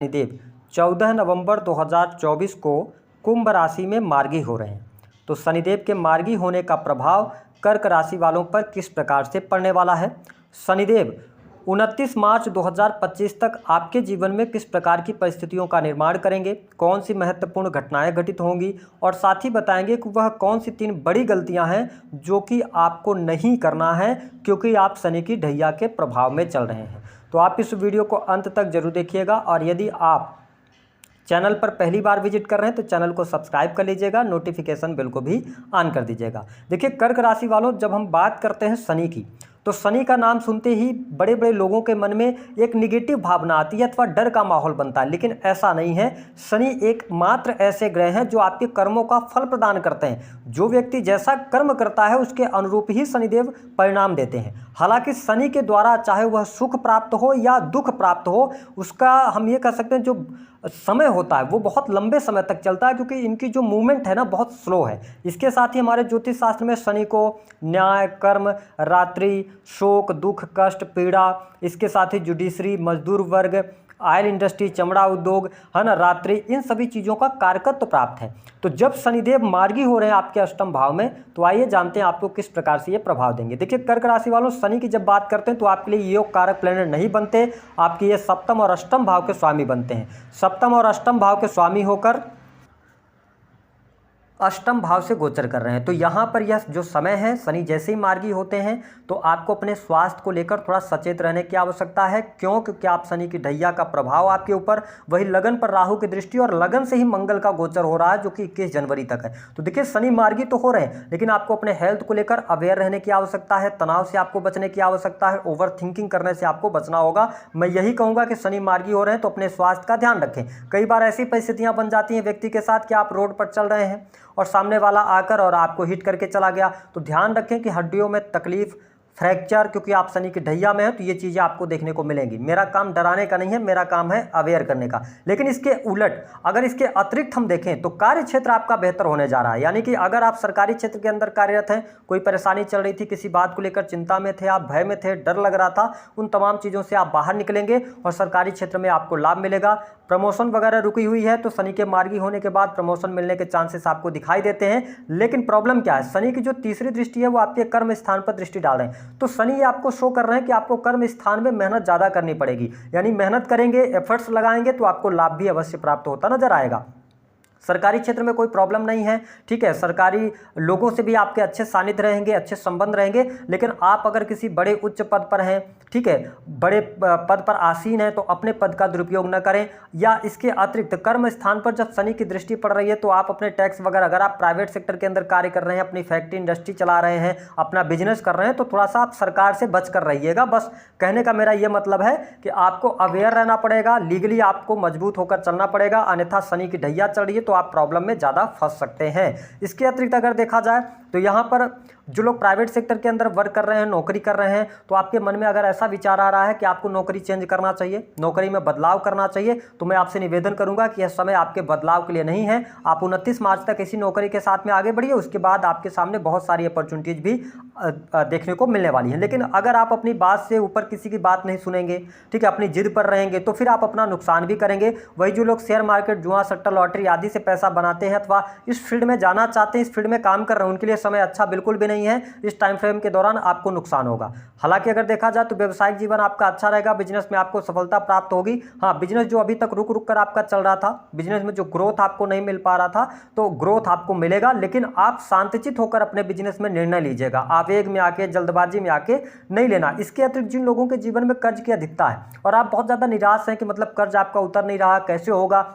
शनिदेव 14 नवंबर 2024 को कुंभ राशि में मार्गी हो रहे हैं। तो शनिदेव के मार्गी होने का प्रभाव कर्क राशि वालों पर किस प्रकार से पड़ने वाला है। शनिदेव 29 मार्च 2025 तक आपके जीवन में किस प्रकार की परिस्थितियों का निर्माण करेंगे, कौन सी महत्वपूर्ण घटनाएं घटित होंगी और साथ ही बताएंगे कि वह कौन सी 3 बड़ी गलतियां हैं जो कि आपको नहीं करना है क्योंकि आप शनि की ढैया के प्रभाव में चल रहे हैं। तो आप इस वीडियो को अंत तक जरूर देखिएगा और यदि आप चैनल पर पहली बार विजिट कर रहे हैं तो चैनल को सब्सक्राइब कर लीजिएगा, नोटिफिकेशन बेल को भी ऑन कर दीजिएगा। देखिए कर्क राशि वालों, जब हम बात करते हैं शनि की तो शनि का नाम सुनते ही बड़े बड़े लोगों के मन में एक निगेटिव भावना आती है अथवा डर का माहौल बनता है, लेकिन ऐसा नहीं है। शनि एकमात्र ऐसे ग्रह हैं जो आपके कर्मों का फल प्रदान करते हैं। जो व्यक्ति जैसा कर्म करता है उसके अनुरूप ही शनिदेव परिणाम देते हैं। हालांकि शनि के द्वारा चाहे वह सुख प्राप्त हो या दुख प्राप्त हो, उसका हम ये कह सकते हैं जो समय होता है वो बहुत लंबे समय तक चलता है, क्योंकि इनकी जो मूवमेंट है ना बहुत स्लो है। इसके साथ ही हमारे ज्योतिष शास्त्र में शनि को न्याय, कर्म, रात्रि, शोक, दुख, कष्ट, पीड़ा, इसके साथ ही जुडिशरी, मजदूर वर्ग, ऑयल इंडस्ट्री, चमड़ा उद्योग, है ना, रात्रि, इन सभी चीज़ों का कारकत्व प्राप्त है। तो जब शनिदेव मार्गी हो रहे हैं आपके अष्टम भाव में, तो आइए जानते हैं आपको किस प्रकार से ये प्रभाव देंगे। देखिए कर्क राशि वालों, शनि की जब बात करते हैं तो आपके लिए योग कारक प्लैनेट नहीं बनते, आपके ये सप्तम और अष्टम भाव के स्वामी बनते हैं। सप्तम और अष्टम भाव के स्वामी होकर अष्टम भाव से गोचर कर रहे हैं। तो यहाँ पर यह जो समय है, शनि जैसे ही मार्गी होते हैं तो आपको अपने स्वास्थ्य को लेकर थोड़ा सचेत रहने की आवश्यकता है। क्यों? क्योंकि आप शनि की ढैया का प्रभाव आपके ऊपर, वही लगन पर राहु की दृष्टि और लगन से ही मंगल का गोचर हो रहा है जो कि 21 जनवरी तक है। तो देखिए शनि मार्गी तो हो रहे हैं, लेकिन आपको अपने हेल्थ को लेकर अवेयर रहने की आवश्यकता है। तनाव से आपको बचने की आवश्यकता है, ओवर थिंकिंग करने से आपको बचना होगा। मैं यही कहूँगा कि शनि मार्गी हो रहे हैं तो अपने स्वास्थ्य का ध्यान रखें। कई बार ऐसी परिस्थितियाँ बन जाती हैं व्यक्ति के साथ कि आप रोड पर चल रहे हैं और सामने वाला आकर और आपको हिट करके चला गया, तो ध्यान रखें कि हड्डियों में तकलीफ, फ्रैक्चर, क्योंकि आप शनि की ढैया में हैं तो ये चीज़ें आपको देखने को मिलेंगी। मेरा काम डराने का नहीं है, मेरा काम है अवेयर करने का। लेकिन इसके उलट अगर इसके अतिरिक्त हम देखें तो कार्य क्षेत्र आपका बेहतर होने जा रहा है। यानी कि अगर आप सरकारी क्षेत्र के अंदर कार्यरत हैं, कोई परेशानी चल रही थी, किसी बात को लेकर चिंता में थे, आप भय में थे, डर लग रहा था, उन तमाम चीज़ों से आप बाहर निकलेंगे और सरकारी क्षेत्र में आपको लाभ मिलेगा। प्रमोशन वगैरह रुकी हुई है तो शनि के मार्गी होने के बाद प्रमोशन मिलने के चांसेस आपको दिखाई देते हैं। लेकिन प्रॉब्लम क्या है, शनि की जो तीसरी दृष्टि है वो आपके कर्म स्थान पर दृष्टि डाल रहे हैं। तो शनि ये आपको शो कर रहे हैं कि आपको कर्म स्थान में मेहनत ज़्यादा करनी पड़ेगी। यानी मेहनत करेंगे, एफर्ट्स लगाएंगे तो आपको लाभ भी अवश्य प्राप्त होता नजर आएगा। सरकारी क्षेत्र में कोई प्रॉब्लम नहीं है, ठीक है, सरकारी लोगों से भी आपके अच्छे सानिध्य रहेंगे, अच्छे संबंध रहेंगे। लेकिन आप अगर किसी बड़े उच्च पद पर हैं, ठीक है, बड़े पद पर आसीन हैं, तो अपने पद का दुरुपयोग न करें। या इसके अतिरिक्त कर्म स्थान पर जब शनि की दृष्टि पड़ रही है तो आप अपने टैक्स वगैरह, अगर आप प्राइवेट सेक्टर के अंदर कार्य कर रहे हैं, अपनी फैक्ट्री इंडस्ट्री चला रहे हैं, अपना बिजनेस कर रहे हैं, तो थोड़ा सा आप सरकार से बच कर रहिएगा। बस कहने का मेरा ये मतलब है कि आपको अवेयर रहना पड़ेगा, लीगली आपको मजबूत होकर चलना पड़ेगा, अन्यथा शनि की ढैया चल रही है तो आप प्रॉब्लम में ज़्यादा फंस सकते हैं। इसके अतिरिक्त अगर देखा जाए तो यहाँ पर जो लोग प्राइवेट सेक्टर के अंदर वर्क कर रहे हैं, नौकरी कर रहे हैं, तो आपके मन में अगर ऐसा विचार आ रहा है कि आपको नौकरी चेंज करना चाहिए, नौकरी में बदलाव करना चाहिए, तो मैं आपसे निवेदन करूंगा कि यह समय आपके बदलाव के लिए नहीं है। आप 29 मार्च तक इसी नौकरी के साथ में आगे बढ़िए, उसके बाद आपके सामने बहुत सारी अपॉर्चुनिटीज भी देखने को मिलने वाली हैं। लेकिन अगर आप अपनी बात से ऊपर किसी की बात नहीं सुनेंगे, ठीक है, अपनी जिद पर रहेंगे, तो फिर आप अपना नुकसान भी करेंगे। वही जो लोग शेयर मार्केट, जुआ, सट्टा, लॉटरी आदि से पैसा बनाते हैं अथवा इस फील्ड में जाना चाहते हैं, इस फील्ड में काम कर रहे हैं, उनके लिए समय अच्छा बिल्कुल भी नहीं है। इस टाइम फ्रेम के दौरान आपको नुकसान होगा। हालांकि अगर देखा जाए तो व्यवसायिक जीवन आपका अच्छा रहेगा, बिजनेस में आपको सफलता प्राप्त होगी। हाँ, बिजनेस जो अभी तक रुक रुक कर आपका चल रहा था, बिजनेस में जो ग्रोथ आपको नहीं मिल पा रहा था, तो ग्रोथ आपको मिलेगा। लेकिन आप शांतचित होकर अपने बिजनेस में निर्णय लीजिएगा, आवेग में आके, जल्दबाजी में आके नहीं लेना। इसके अतिरिक्त जिन लोगों के जीवन में कर्ज की अधिकता है और आप बहुत ज्यादा निराश हैं कि मतलब कर्ज आपका उतर नहीं रहा, कैसे होगा,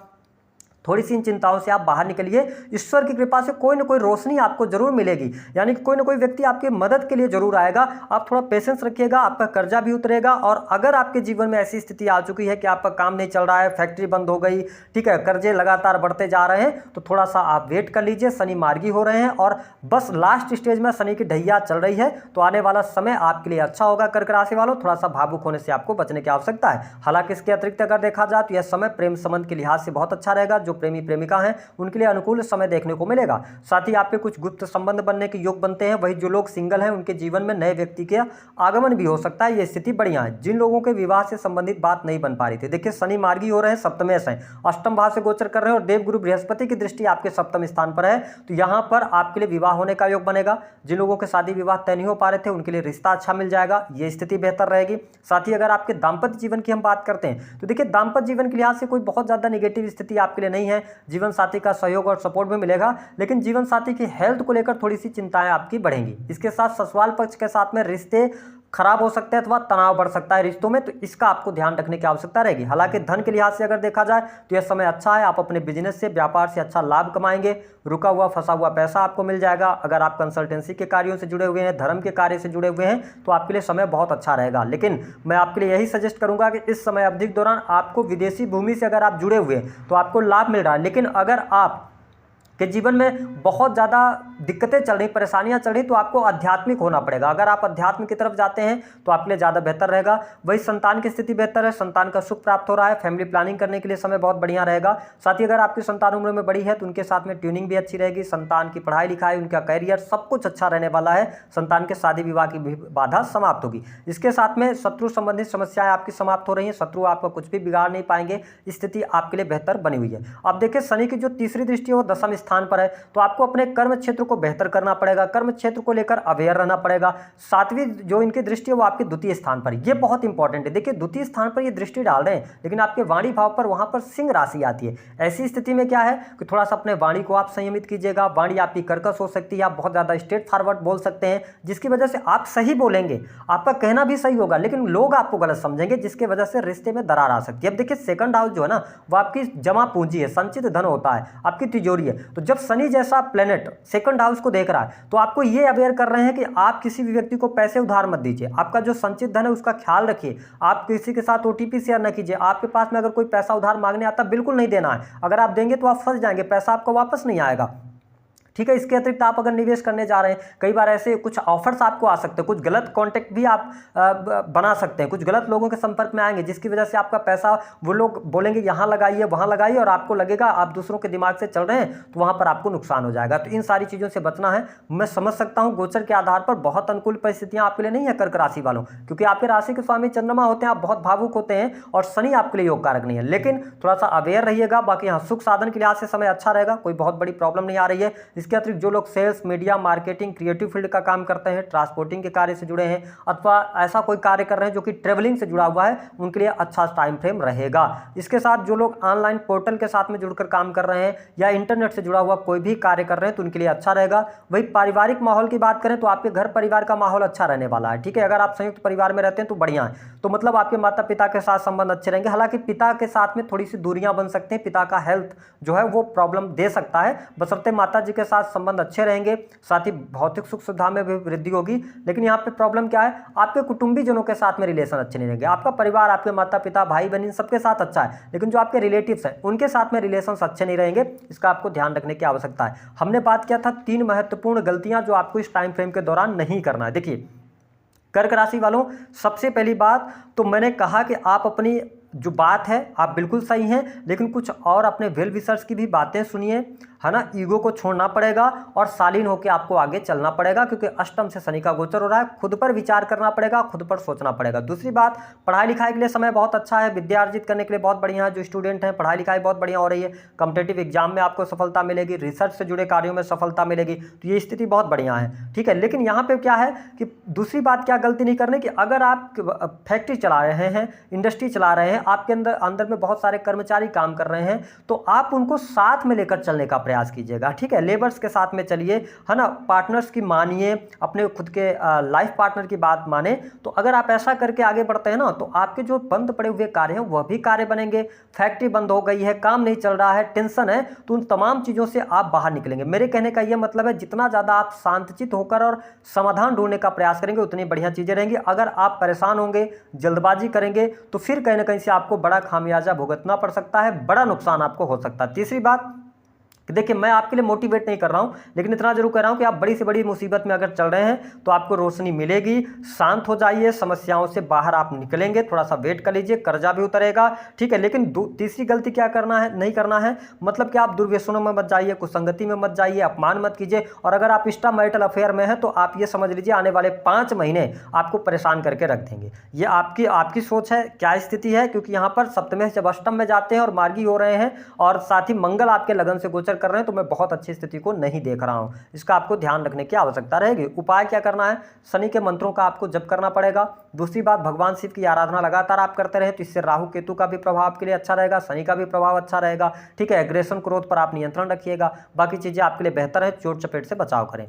थोड़ी सी इन चिंताओं से आप बाहर निकलिए। ईश्वर की कृपा से कोई ना कोई रोशनी आपको जरूर मिलेगी, यानी कि कोई ना कोई व्यक्ति आपकी मदद के लिए जरूर आएगा। आप थोड़ा पेशेंस रखिएगा, आपका कर्जा भी उतरेगा। और अगर आपके जीवन में ऐसी स्थिति आ चुकी है कि आपका काम नहीं चल रहा है, फैक्ट्री बंद हो गई, ठीक है, कर्जे लगातार बढ़ते जा रहे हैं, तो थोड़ा सा आप वेट कर लीजिए। शनि मार्गी हो रहे हैं और बस लास्ट स्टेज में शनि की ढैया चल रही है, तो आने वाला समय आपके लिए अच्छा होगा। कर्क राशि वालों, थोड़ा सा भावुक होने से आपको बचने की आवश्यकता है। हालांकि इसके अतिरिक्त अगर देखा जाए तो यह समय प्रेम संबंध के लिहाज से बहुत अच्छा रहेगा। जो प्रेमी प्रेमिका हैं उनके लिए अनुकूल समय देखने को मिलेगा। साथ ही आपके कुछ गुप्त संबंध बनने के योग बनते हैं। वही जो लोग सिंगल हैं उनके जीवन में नए व्यक्ति के आगमन भी हो सकता है। ये स्थिति बढ़िया है। जिन लोगों के विवाह से संबंधित बात नहीं बन पा रही थी, देखिए शनि मार्गी हो रहे हैं, सप्तमेश हैं, अष्टम भाव से गोचर कर रहे हैं और देवगुरु बृहस्पति की दृष्टि आपके सप्तम स्थान पर है, तो यहां पर आपके लिए विवाह होने का योग बनेगा। जिन लोगों के शादी विवाह तय नहीं हो पा रहे थे उनके लिए रिश्ता अच्छा मिल जाएगा, ये स्थिति बेहतर रहेगी। साथ ही अगर आपके दाम्पत्य जीवन की हम बात करते हैं तो देखिए दाम्पत्य जीवन के लिहाज से कोई बहुत ज्यादा नेगेटिव स्थिति आपके लिए नहीं है। जीवन साथी का सहयोग और सपोर्ट भी मिलेगा, लेकिन जीवन साथी की हेल्थ को लेकर थोड़ी सी चिंताएं आपकी बढ़ेंगी। इसके साथ ससुराल पक्ष के साथ में रिश्ते खराब हो सकते हैं अथवा तनाव बढ़ सकता है रिश्तों में, तो इसका आपको ध्यान रखने की आवश्यकता रहेगी। हालांकि धन के लिहाज से अगर देखा जाए तो यह समय अच्छा है। आप अपने बिजनेस से, व्यापार से अच्छा लाभ कमाएंगे। रुका हुआ फंसा हुआ पैसा आपको मिल जाएगा। अगर आप कंसल्टेंसी के कार्यों से जुड़े हुए हैं, धर्म के कार्य से जुड़े हुए हैं, तो आपके लिए समय बहुत अच्छा रहेगा। लेकिन मैं आपके लिए यही सजेस्ट करूंगा कि इस समय अवधि के दौरान आपको विदेशी भूमि से अगर आप जुड़े हुए हैं तो आपको लाभ मिल रहा है। लेकिन अगर आप कि जीवन में बहुत ज़्यादा दिक्कतें चल रही, परेशानियां चल रही, तो आपको आध्यात्मिक होना पड़ेगा। अगर आप अध्यात्म की तरफ जाते हैं तो आपके लिए ज़्यादा बेहतर रहेगा। वही संतान की स्थिति बेहतर है, संतान का सुख प्राप्त हो रहा है। फैमिली प्लानिंग करने के लिए समय बहुत बढ़िया रहेगा। साथ ही अगर आपकी संतान उम्र में बड़ी है तो उनके साथ में ट्यूनिंग भी अच्छी रहेगी। संतान की पढ़ाई लिखाई, उनका करियर, सब कुछ अच्छा रहने वाला है। संतान के शादी विवाह की भी बाधा समाप्त होगी। इसके साथ में शत्रु संबंधित समस्याएं आपकी समाप्त हो रही हैं। शत्रु आपका कुछ भी बिगाड़ नहीं पाएंगे। स्थिति आपके लिए बेहतर बनी हुई है। अब देखिए शनि की जो तीसरी दृष्टि है वो दशम स्थान पर है, तो आपको अपने कर्म क्षेत्र को बेहतर करना पड़ेगा। कर्म क्षेत्र को लेकर अवेयर रहना पड़ेगा। सातवीं जो इनकी दृष्टि है वो आपके द्वितीय स्थान पर, ये बहुत इंपॉर्टेंट है। देखिए द्वितीय स्थान पर ये दृष्टि डाल रहे हैं, लेकिन आपके वाणी भाव पर वहां पर सिंह राशि आती है। ऐसी स्थिति में क्या है कि थोड़ा सा अपने वाणी को आप संयमित कीजिएगा। वाणी आपकी कर्कश हो सकती है, आप बहुत ज्यादा स्ट्रेट फॉरवर्ड बोल सकते हैं, जिसकी वजह से आप सही बोलेंगे, आपका कहना भी सही होगा, लेकिन लोग आपको गलत समझेंगे, जिसकी वजह से रिश्ते में दरार आ सकती है। अब देखिए सेकंड हाउस जो है ना वो आपकी जमा पूंजी है, संचित धन होता है, आपकी तिजोरी है। तो जब शनि जैसा प्लेनेट सेकंड हाउस को देख रहा है तो आपको ये अवेयर कर रहे हैं कि आप किसी भी व्यक्ति को पैसे उधार मत दीजिए। आपका जो संचित धन है उसका ख्याल रखिए। आप किसी के साथ ओटीपी शेयर न कीजिए। आपके पास में अगर कोई पैसा उधार मांगने आता बिल्कुल नहीं देना है। अगर आप देंगे तो आप फंस जाएंगे, पैसा आपको वापस नहीं आएगा। ठीक है। इसके अतिरिक्त आप अगर निवेश करने जा रहे हैं, कई बार ऐसे कुछ ऑफर्स आपको आ सकते हैं, कुछ गलत कॉन्टैक्ट भी आप बना सकते हैं, कुछ गलत लोगों के संपर्क में आएंगे, जिसकी वजह से आपका पैसा वो लोग बोलेंगे यहाँ लगाइए वहाँ लगाइए, और आपको लगेगा आप दूसरों के दिमाग से चल रहे हैं, तो वहाँ पर आपको नुकसान हो जाएगा। तो इन सारी चीज़ों से बचना है। मैं समझ सकता हूँ गोचर के आधार पर बहुत अनुकूल परिस्थितियाँ आपके लिए नहीं है कर्क राशि वालों, क्योंकि आपके राशि के स्वामी चंद्रमा होते हैं, आप बहुत भावुक होते हैं और शनि आपके लिए योग कारक नहीं है। लेकिन थोड़ा सा अवेयर रहिएगा। बाकी यहाँ सुख साधन के लिहाज से समय अच्छा रहेगा, कोई बहुत बड़ी प्रॉब्लम नहीं आ रही है। इसके अतिरिक्त जो लोग मीडिया, मार्केटिंग, क्रिएटिव फील्ड का काम करते हैं, ट्रांसपोर्टिंग के कार्य से जुड़े हैं, अथवा ऐसा कोई कार्य कर रहे हैं जो कि ट्रेवलिंग से जुड़ा हुआ है, उनके लिए अच्छा टाइम फ्रेम रहेगा। इसके साथ जो लोग ऑनलाइन पोर्टल के साथ में जुड़कर काम कर रहे हैं या इंटरनेट से जुड़ा हुआ कोई भी कार्य कर रहे हैं तो उनके लिए अच्छा रहेगा। वही पारिवारिक माहौल की बात करें तो आपके घर परिवार का माहौल अच्छा रहने वाला है। ठीक है। अगर आप संयुक्त परिवार में रहते हैं तो बढ़िया है, तो मतलब आपके माता पिता के साथ संबंध अच्छे रहेंगे। हालांकि पिता के साथ में थोड़ी सी दूरियां बन सकते हैं, पिता का हेल्थ जो है वो प्रॉब्लम दे सकता है, बशर्ते माता जी के साथ संबंध अच्छे रहेंगे। साथ ही भौतिक सुख सुविधा में भी वृद्धि होगी। लेकिन यहाँ पे प्रॉब्लम क्या है, आपके कुटुंबी जनों के साथ में रिलेशन अच्छे नहीं रहेंगे। आपका परिवार, आपके माता पिता, भाई बहन, सबके साथ अच्छा है, लेकिन जो आपके रिलेटिव्स हैं उनके साथ में रिलेशंस अच्छे नहीं रहेंगे। इसका आपको ध्यान रखने की आवश्यकता है। हमने बात किया था 3 महत्वपूर्ण गलतियां जो आपको इस टाइम फ्रेम के दौरान नहीं करना है। देखिए कर्क राशि वालों, सबसे पहली बात तो मैंने कहा कि आप अपनी जो बात है आप बिल्कुल सही हैं, लेकिन कुछ और अपने वेल विशर्स की भी बातें सुनिए, है ना। ईगो को छोड़ना पड़ेगा और शालीन होकर आपको आगे चलना पड़ेगा, क्योंकि अष्टम से शनि का गोचर हो रहा है। खुद पर विचार करना पड़ेगा, खुद पर सोचना पड़ेगा। दूसरी बात, पढ़ाई लिखाई के लिए समय बहुत अच्छा है, विद्या अर्जित करने के लिए बहुत बढ़िया है। जो स्टूडेंट हैं पढ़ाई लिखाई बहुत बढ़िया हो रही है, कॉम्पिटेटिव एग्जाम में आपको सफलता मिलेगी, रिसर्च से जुड़े कार्यों में सफलता मिलेगी, तो ये स्थिति बहुत बढ़िया है। ठीक है। लेकिन यहाँ पे क्या है कि दूसरी बात क्या गलती नहीं करनी कि अगर आप फैक्ट्री चला रहे हैं, इंडस्ट्री चला रहे हैं, आपके अंदर में बहुत सारे कर्मचारी काम कर रहे हैं, तो आप उनको साथ में लेकर चलने का प्रयास कीजिएगा। ठीक है। लेबर्स के साथ में चलिए, है ना। पार्टनर्स की मानिए, अपने खुद के लाइफ पार्टनर की बात माने। तो अगर आप ऐसा करके आगे बढ़ते हैं ना, तो आपके जो बंद पड़े हुए कार्य हैं वह भी कार्य बनेंगे। फैक्ट्री बंद हो गई है, काम नहीं चल रहा है, टेंशन है, तो उन तमाम चीज़ों से आप बाहर निकलेंगे। मेरे कहने का यह मतलब है जितना ज़्यादा आप शांतचित्त होकर और समाधान ढूंढने का प्रयास करेंगे उतनी बढ़िया चीज़ें रहेंगी। अगर आप परेशान होंगे, जल्दबाजी करेंगे, तो फिर कहीं ना कहीं से आपको बड़ा खामियाजा भुगतना पड़ सकता है, बड़ा नुकसान आपको हो सकता है। तीसरी बात, कि देखिए मैं आपके लिए मोटिवेट नहीं कर रहा हूं, लेकिन इतना जरूर कह रहा हूं कि आप बड़ी से बड़ी मुसीबत में अगर चल रहे हैं तो आपको रोशनी मिलेगी। शांत हो जाइए, समस्याओं से बाहर आप निकलेंगे, थोड़ा सा वेट कर लीजिए, कर्जा भी उतरेगा, ठीक है। लेकिन तीसरी गलती क्या करना है, नहीं करना है, मतलब कि आप दुर्व्यसनों में मत जाइए, कुसंगति में मत जाइए, अपमान मत कीजिए। और अगर आप एक्स्ट्रा मैरिटल अफेयर में हैं तो आप ये समझ लीजिए आने वाले 5 महीने आपको परेशान करके रख देंगे। ये आपकी सोच है, क्या स्थिति है, क्योंकि यहाँ पर सप्तम से जब अष्टम में जाते हैं और मार्गी हो रहे हैं और साथ ही मंगल आपके लगन से गोचर कर रहे हैं, तो मैं बहुत अच्छी स्थिति को नहीं देख रहा हूं। इसका आपको ध्यान रखने की आवश्यकता रहेगी। उपाय क्या करना है, शनि के मंत्रों का आपको जप करना पड़ेगा। दूसरी बात, भगवान शिव की आराधना लगातार आप करते रहे तो इससे राहु केतु का भी प्रभाव आपके लिए अच्छा रहेगा, शनि का भी प्रभाव अच्छा रहेगा, ठीक है। एग्रेशन, क्रोध पर आप नियंत्रण रखिएगा। बाकी चीजें आपके लिए बेहतर है, चोट चपेट से बचाव करें।